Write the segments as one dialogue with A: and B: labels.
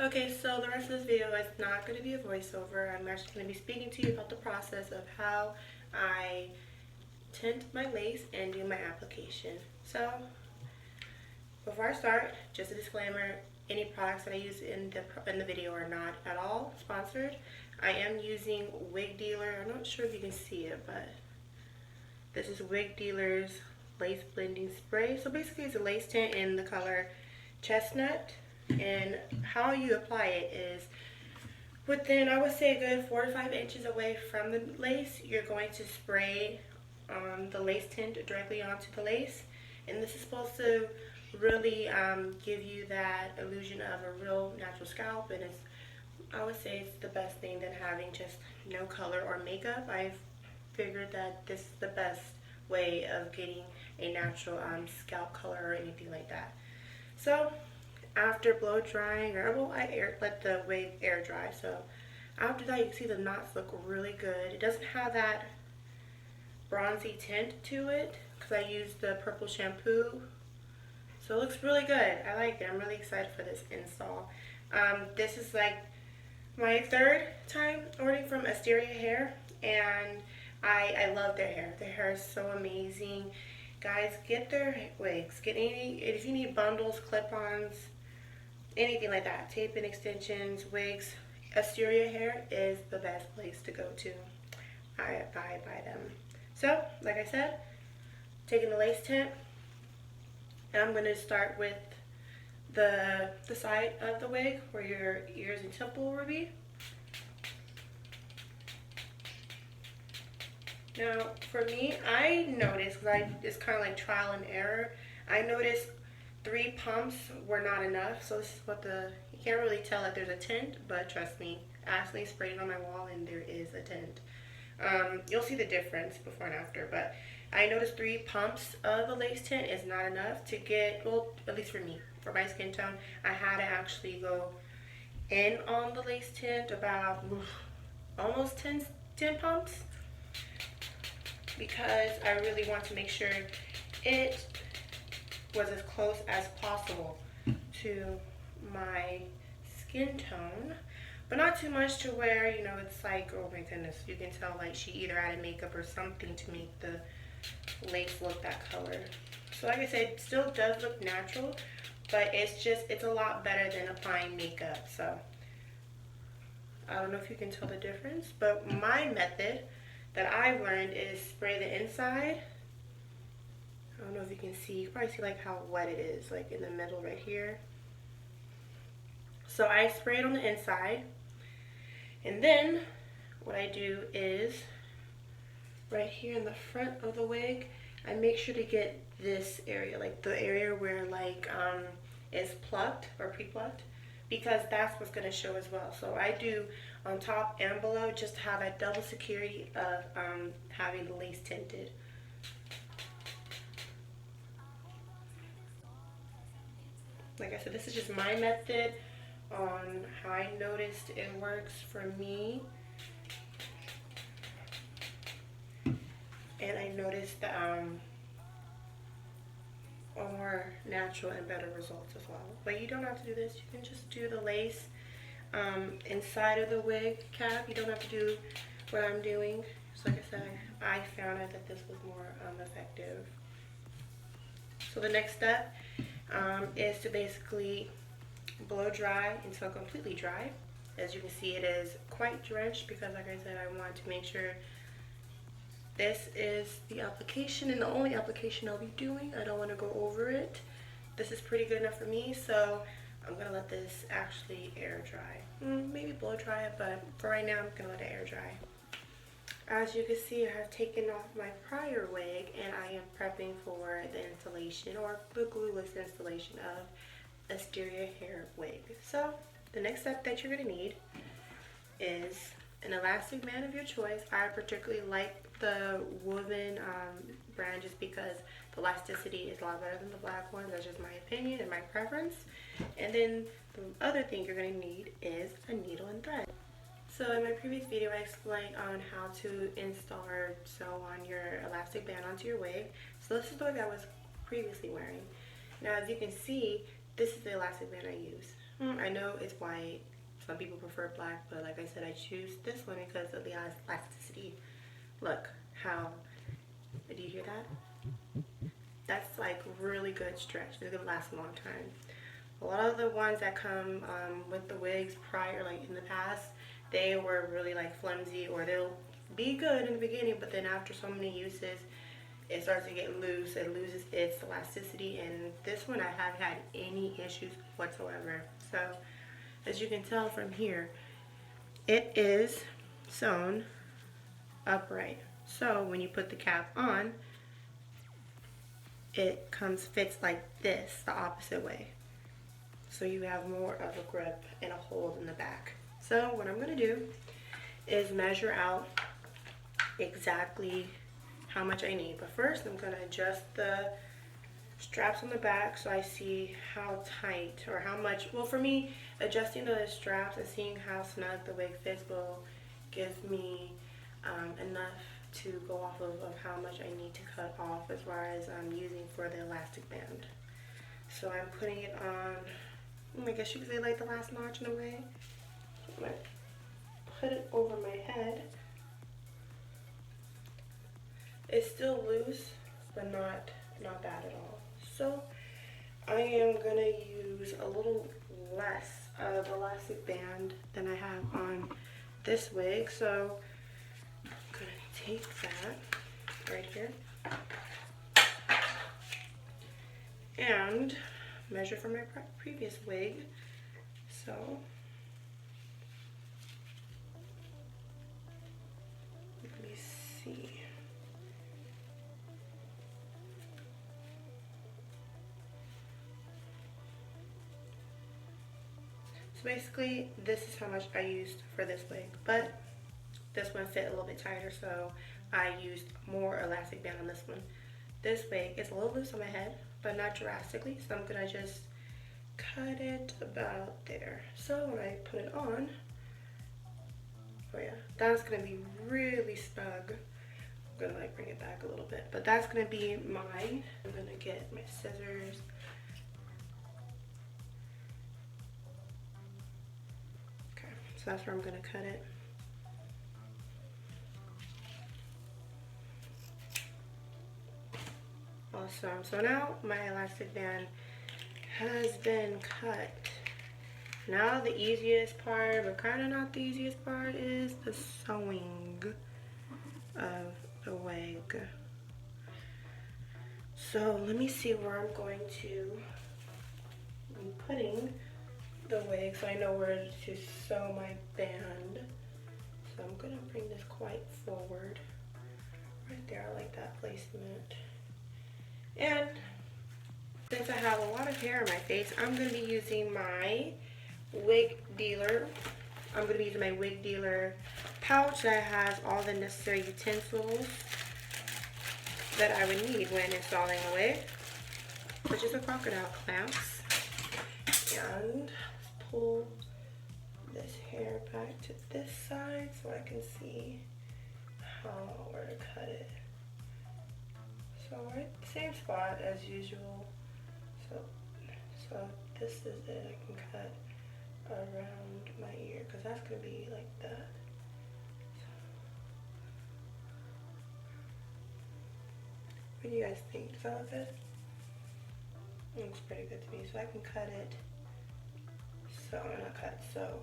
A: Okay, so the rest of this video is not going to be a voiceover. I'm actually going to be speaking to you about the process of how I tint my lace and do my application. So, before I start, just a disclaimer, any products that I use in the video are not at all sponsored. I am using Wig Dealer. I'm not sure if you can see it, but this is Wig Dealer's Lace Blending Spray. So basically it's a lace tint in the color Chestnut. And how you apply it is within, I would say, a good 4 to 5 inches away from the lace, you're going to spray the lace tint directly onto the lace. And this is supposed to really give you that illusion of a real natural scalp, and I would say it's the best thing than having just no color or makeup. I've figured that this is the best way of getting a natural scalp color or anything like that. So after blow drying, or I let the wig air dry, so after that you can see the knots look really good. It doesn't have that bronzy tint to it because I used the purple shampoo, so it looks really good. I like it. I'm really excited for this install. This is like my 3rd time ordering from Asteria hair, and I love their hair. Their hair is so amazing. Guys, get their wigs. Get any, if you need bundles, clip-ons, anything like that, tape-in extensions, wigs, Asteria hair is the best place to go to. I abide by them. So, like I said, taking the lace tint, and I'm going to start with the side of the wig where your ears and temple will be. Now, for me, I noticed, because it's kind of like trial and error, I noticed 3 pumps were not enough. So this is what you can't really tell that there's a tint, but trust me, Ashley sprayed it on my wall and there is a tint. You'll see the difference before and after, but I noticed 3 pumps of the lace tint is not enough to get, well, at least for me, for my skin tone, I had to actually go in on the lace tint about almost 10 pumps, because I really want to make sure it was as close as possible to my skin tone, but not too much to where, you know, it's like, oh my goodness, you can tell like she either added makeup or something to make the lace look that color. So like I said, it still does look natural, but it's a lot better than applying makeup. So I don't know if you can tell the difference, but my method that I've learned is spray the inside. I don't know if you can see, you can probably see like how wet it is, like in the middle right here. So I spray it on the inside, and then what I do is right here in the front of the wig, I make sure to get this area, like the area where like is plucked or pre-plucked, because that's what's going to show as well. So I do on top and below, just to have that double security of having the lace tinted. Like I said, this is just my method on how I noticed it works for me. And I noticed more natural and better results as well. But you don't have to do this. You can just do the lace inside of the wig cap. You don't have to do what I'm doing. So like I said, I found out that this was more effective. So the next step is to basically blow dry until completely dry. As you can see, it is quite drenched because, like I said, I want to make sure this is the application and the only application I'll be doing. I don't want to go over it. This is pretty good enough for me, so I'm going to let this actually air dry. Maybe blow dry it, but for right now I'm going to let it air dry. As you can see, I have taken off my prior wig and I am prepping for the installation, or the glueless installation of Asteria hair wig. So the next step that you're going to need is an elastic band of your choice. I particularly like the woven brand just because the elasticity is a lot better than the black one. That's just my opinion and my preference. And then the other thing you're going to need is a needle and thread. So in my previous video, I explained on how to install or sew on your elastic band onto your wig. So this is the wig I was previously wearing. Now, as you can see, this is the elastic band I use. I know it's white. Some people prefer black, but like I said, I choose this one because of the elasticity. Look how, do you hear that? That's like really good stretch. It's gonna last a long time. A lot of the ones that come with the wigs prior, like in the past, they were really like flimsy, or they'll be good in the beginning, but then after so many uses, it starts to get loose. It loses its elasticity, and this one I haven't had any issues whatsoever. So as you can tell from here, it is sewn upright. So when you put the cap on, it fits like this, the opposite way. So you have more of a grip and a hold in the back. So what I'm gonna do is measure out exactly how much I need. But first I'm gonna adjust the straps on the back so I see how tight or how much. Well, for me, adjusting the straps and seeing how snug the wig fits will give me enough to go off of how much I need to cut off as far as I'm using for the elastic band. So I'm putting it on, I guess you could say like the last notch in a way. I'm gonna put it over my head. It's still loose, but not bad at all. So I am gonna use a little less of elastic band than I have on this wig. So I'm gonna take that right here and measure for my previous wig. So let me see. So basically, this is how much I used for this wig, but this one fit a little bit tighter, so I used more elastic band on this one. This wig is a little loose on my head, but not drastically, so I'm gonna just cut it about there. So when I put it on, oh yeah, that's gonna be really snug. I'm gonna like bring it back a little bit, but that's gonna be mine. I'm gonna get my scissors. Okay, so that's where I'm gonna cut it. Awesome. So now my elastic band has been cut. Now the easiest part, but kind of not the easiest part, is the sewing of the wig. So let me see where I'm going to be putting the wig so I know where to sew my band. So I'm gonna bring this quite forward. Right there, I like that placement. And since I have a lot of hair on my face, I'm going to be using my wig dealer. I'm going to be using my wig dealer pouch that has all the necessary utensils that I would need when installing a wig, which is a crocodile clamps. And let's pull this hair back to this side so I can see where to cut it. So right, same spot as usual. So this is it. I can cut around my ear because that's gonna be like that. What do you guys think? Does that look good? It looks pretty good to me. So I can cut it. So not cut. So.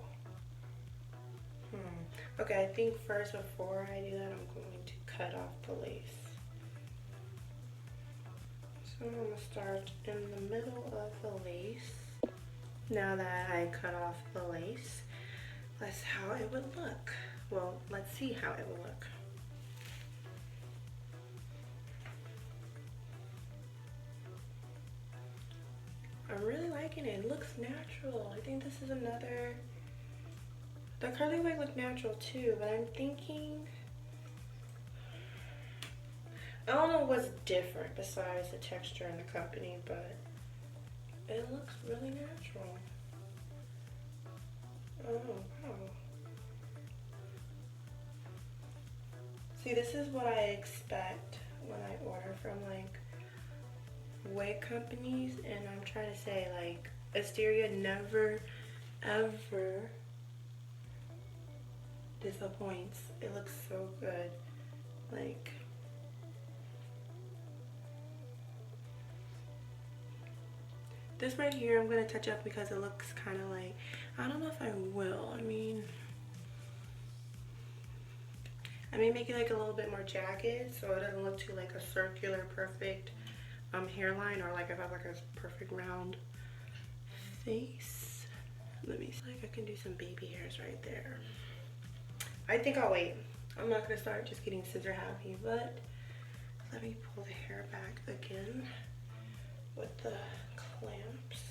A: Okay, I think first before I do that, I'm going to cut off the lace. So I'm going to start in the middle of the lace. Now that I cut off the lace, that's how it would look. Well, let's see how it will look. I'm really liking it. It looks natural. I think this is another... The curly wig looked natural too, but I'm thinking... I don't know what's different besides the texture and the company, but it looks really natural. Oh, wow. See, this is what I expect when I order from like wig companies, and I'm trying to say like Asteria never ever disappoints. It looks so good. Like, this right here I'm gonna touch up because it looks kind of like, I don't know if I will. I mean, I may make it like a little bit more jagged so it doesn't look too like a circular perfect hairline, or like if I have like a perfect round face. Let me see, like I can do some baby hairs right there. I think I'll wait. I'm not gonna start just getting scissor happy, but let me pull the hair back again with the clamps.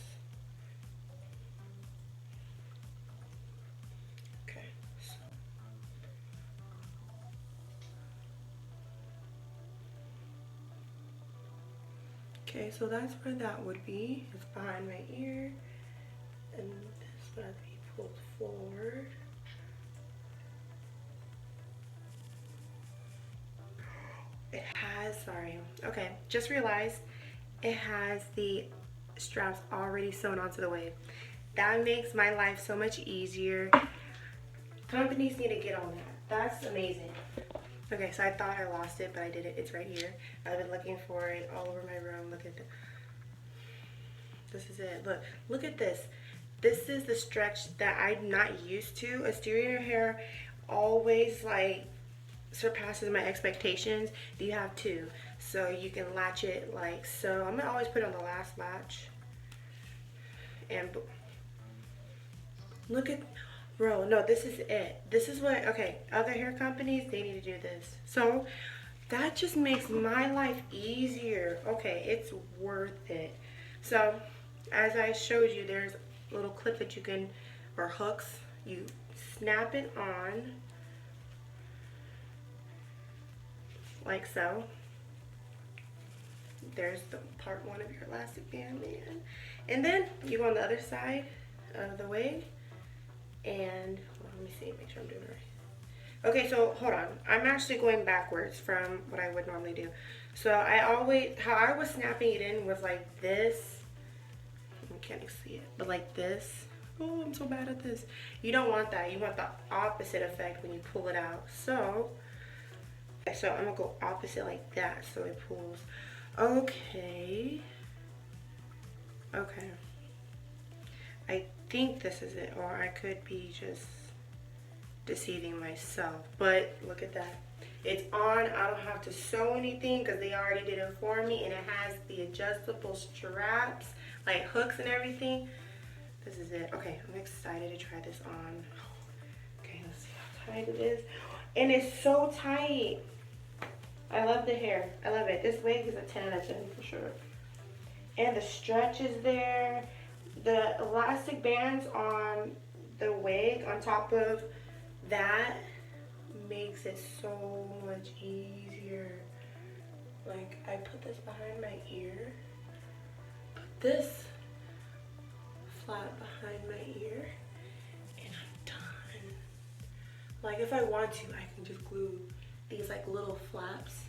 A: Okay, so okay, so that's where that would be. It's behind my ear, and this would have to be pulled forward. It has, sorry, okay, just realized it has the straps already sewn onto the wig. That makes my life so much easier. Companies need to get on that. That's amazing. Okay, so I thought I lost it, but I did it. It's right here. I've been looking for it all over my room. Look at this is it. Look at this. This is the stretch that I'm not used to. Asteria hair always like surpasses my expectations. You have two, so you can latch it like so. I'm gonna always put it on the last latch. And look at, bro, no, this is it. This is what, okay, other hair companies, they need to do this. So that just makes my life easier. Okay, it's worth it. So as I showed you, there's a little clip that you can, or hooks, you snap it on like so. There's the part one of your elastic band, man. And then you go on the other side of the wig, and well, let me see, make sure I'm doing it right. Okay, so hold on. I'm actually going backwards from what I would normally do. So how I was snapping it in was like this. I can't see it, but like this. Oh, I'm so bad at this. You don't want that. You want the opposite effect when you pull it out. So I'm gonna go opposite like that, so it pulls. Okay. Okay. I think this is it, or I could be just deceiving myself. But look at that. It's on. I don't have to sew anything because they already did it for me, and it has the adjustable straps, like hooks and everything. This is it. Okay, I'm excited to try this on. Okay, let's see how tight it is. And it's so tight. I love the hair. I love it. This wig is a 10 out of 10 for sure. And the stretch is there. The elastic bands on the wig on top of that makes it so much easier. Like, I put this behind my ear. Put this flat behind my ear. And I'm done. Like, if I want to, I can just glue these like little flaps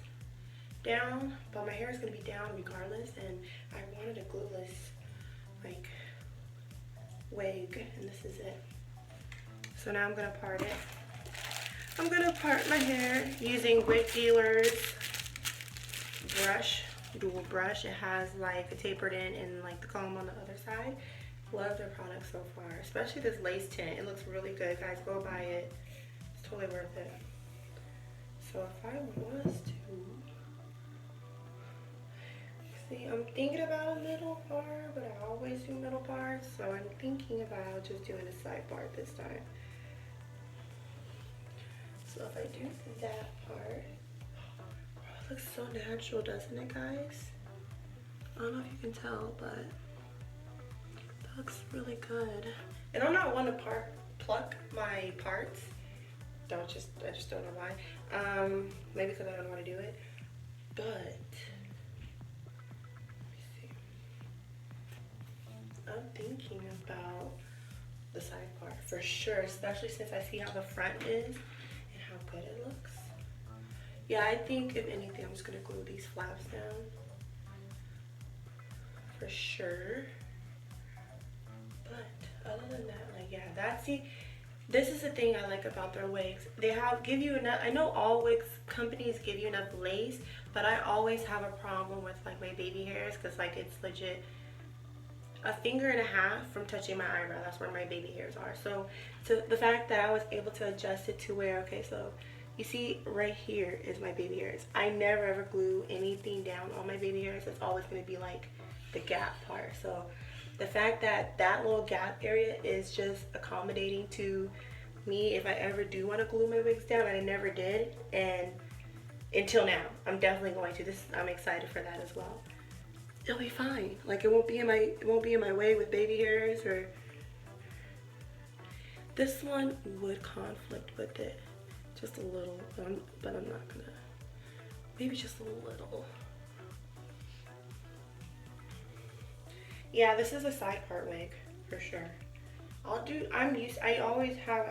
A: down, but my hair is gonna be down regardless, and I wanted a glueless like wig, and this is it. So now I'm gonna part it. I'm gonna part my hair using Wig Dealer's brush, dual brush. It has like a tapered end and like the comb on the other side. Love their product so far, especially this lace tint. It looks really good, guys. Go buy it. It's totally worth it. So if I was to, see, I'm thinking about a middle part, but I always do middle parts. So I'm thinking about just doing a side part this time. So if I do that part, it looks so natural, doesn't it, guys? I don't know if you can tell, but that looks really good. And I'm not one to pluck my parts. I just don't know why. Maybe because I don't know how to do it. But let me see. I'm thinking about the side part for sure, especially since I see how the front is and how good it looks. Yeah, I think if anything, I'm just gonna glue these flaps down for sure. But other than that, like, yeah, this is the thing I like about their wigs. They give you enough. I know all wigs companies give you enough lace, but I always have a problem with like my baby hairs, because like it's legit a finger and a half from touching my eyebrow. That's where my baby hairs are. So the fact that I was able to adjust it to where, okay, so you see right here is my baby hairs. I never ever glue anything down on my baby hairs. It's always going to be like the gap part. So the fact that that little gap area is just accommodating to me if I ever do want to glue my wigs down. I never did, and until now, I'm definitely going to. I'm excited for that as well. It'll be fine. Like it won't be in my way with baby hairs. Or this one would conflict with it just a little, but I'm not gonna. Maybe just a little. Yeah, this is a side part wig for sure. I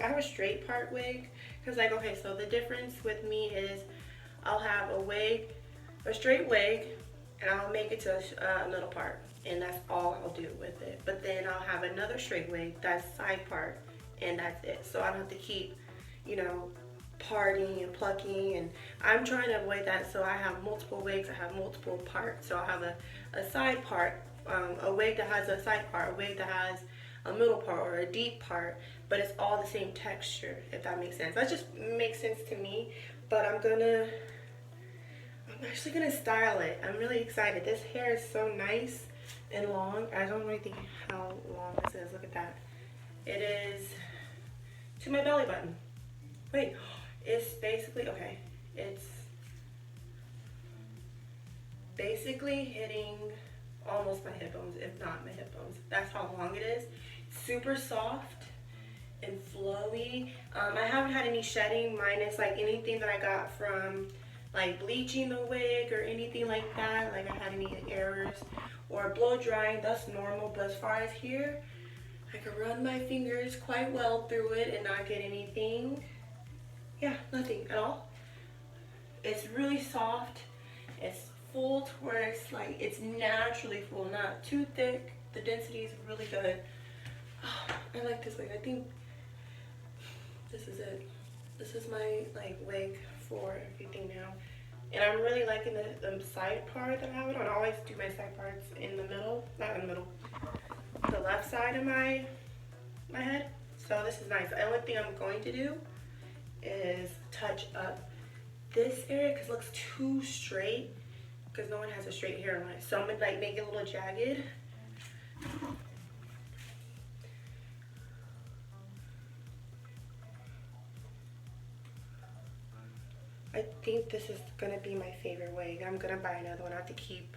A: have a straight part wig, because like, okay, so the difference with me is I'll have a straight wig, and I'll make it to a middle part, and that's all I'll do with it. But then I'll have another straight wig that's side part, and that's it. So I don't have to keep, parting and plucking, and I'm trying to avoid that. So I have multiple wigs, I have multiple parts. So I'll have a side part, a wig that has a side part, a wig that has a middle part or a deep part, but it's all the same texture, if that makes sense. That just makes sense to me. But I'm actually gonna style it. I'm really excited. This hair is so nice and long. I don't really think how long this is. Look at that. It is to my belly button. Wait, it's basically, okay, it's basically hitting almost my hip bones, if not my hip bones. That's how long it is. Super soft and flowy. I haven't had any shedding, minus like anything that I got from like bleaching the wig or anything like that. Like I had any errors or blow drying, that's normal. But as far as here, I can run my fingers quite well through it and not get anything. Yeah, nothing at all. It's really soft. It's full to where it's like, it's naturally full, not too thick. The density is really good. Oh, I like this wig. I think this is it. This is my like wig for everything now. And I'm really liking the side part that I have it on. I always do my side parts in the middle, not in the middle, the left side of my head. So this is nice. The only thing I'm going to do is touch up this area because it looks too straight, because no one has a straight hairline. So I'm gonna like make it a little jagged. I think this is gonna be my favorite wig. I'm gonna buy another one. I have to keep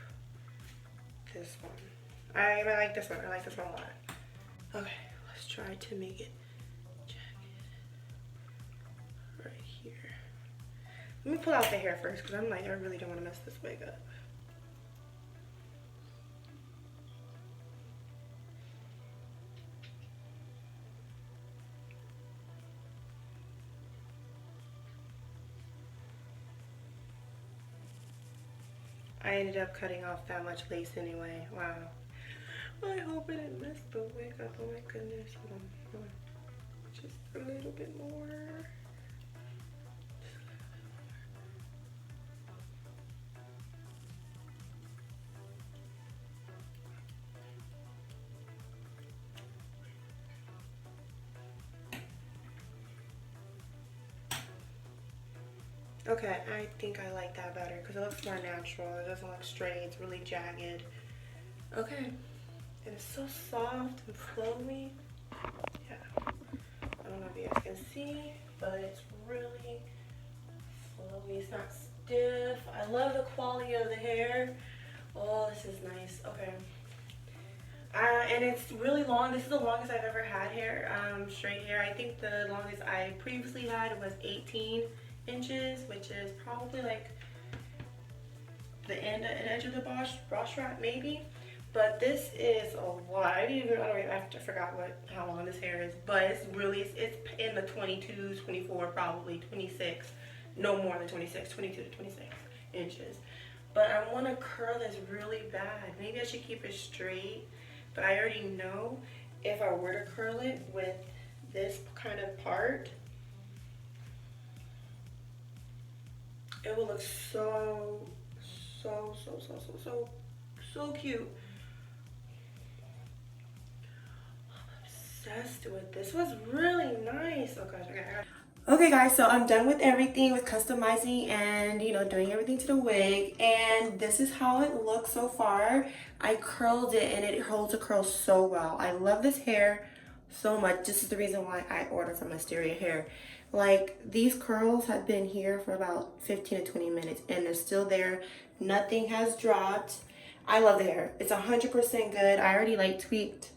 A: this one. I like this one. I like this one a lot. Okay, let's try to make it jagged right here. Let me pull out the hair first, because I'm like, I really don't want to mess this wig up. I ended up cutting off that much lace anyway. Wow. I hope I didn't mess the wig up. Oh my goodness. Hold on. Just a little bit more. Okay, I think I like that better because it looks more natural. It doesn't look straight. It's really jagged. Okay. And it's so soft and flowy. Yeah. I don't know if you guys can see, but it's really flowy. It's not stiff. I love the quality of the hair. Oh, this is nice. Okay. And it's really long. This is the longest I've ever had hair, straight hair. I think the longest I previously had was 18 inches, which is probably like the edge of the brush wrap maybe. But this is a lot. I forgot how long this hair is, but it's in the 22, 24, probably 26, no more than 26, 22 to 26 inches. But I want to curl this really bad. Maybe I should keep it straight, but I already know if I were to curl it with this kind of part, it will look so cute. I'm obsessed with this. Was really nice. Oh gosh, okay guys, so I'm done with everything with customizing and doing everything to the wig, and this is how it looks so far. I curled it and it holds a curl so well. I love this hair so much. This is the reason why I ordered from Asteria hair. Like, these curls have been here for about 15 to 20 minutes and they're still there. Nothing has dropped. I love the hair. It's 100% good. I already like tweaked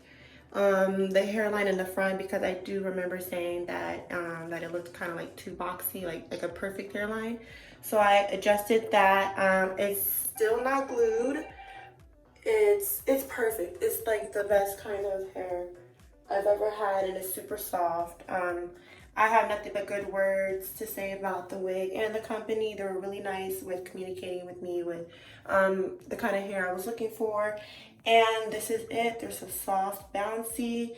A: the hairline in the front because I do remember saying that that it looked kind of like too boxy, like a perfect hairline. So I adjusted that. It's still not glued. It's perfect. It's like the best kind of hair I've ever had, and it's super soft. I have nothing but good words to say about the wig and the company. They were really nice with communicating with me with the kind of hair I was looking for. And this is it. They're so soft, bouncy,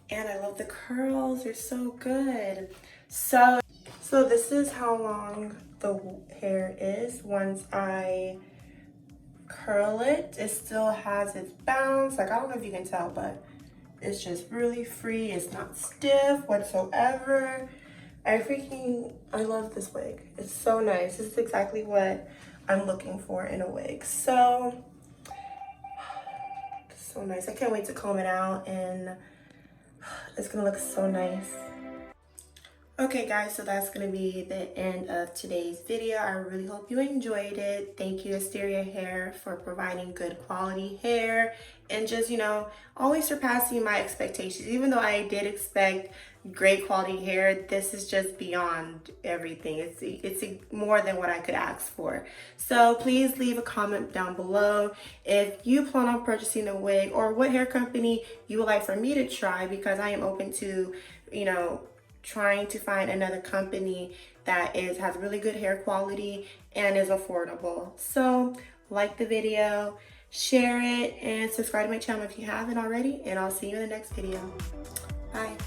A: and I love the curls. They're so good. So this is how long the hair is. Once I curl it, it still has its bounce. Like, I don't know if you can tell, but it's just really free. It's not stiff whatsoever. I love this wig. It's so nice. This is exactly what I'm looking for in a wig. So nice. I can't wait to comb it out, and it's gonna look so nice. Okay guys, so that's gonna be the end of today's video. I really hope you enjoyed it. Thank you Asteria Hair for providing good quality hair and just always surpassing my expectations. Even though I did expect great quality hair, this is just beyond everything. It's more than what I could ask for. So please leave a comment down below if you plan on purchasing a wig or what hair company you would like for me to try, because I am open to trying to find another company that has really good hair quality and is affordable. So like the video, share it, and subscribe to my channel if you haven't already, and I'll see you in the next video. Bye.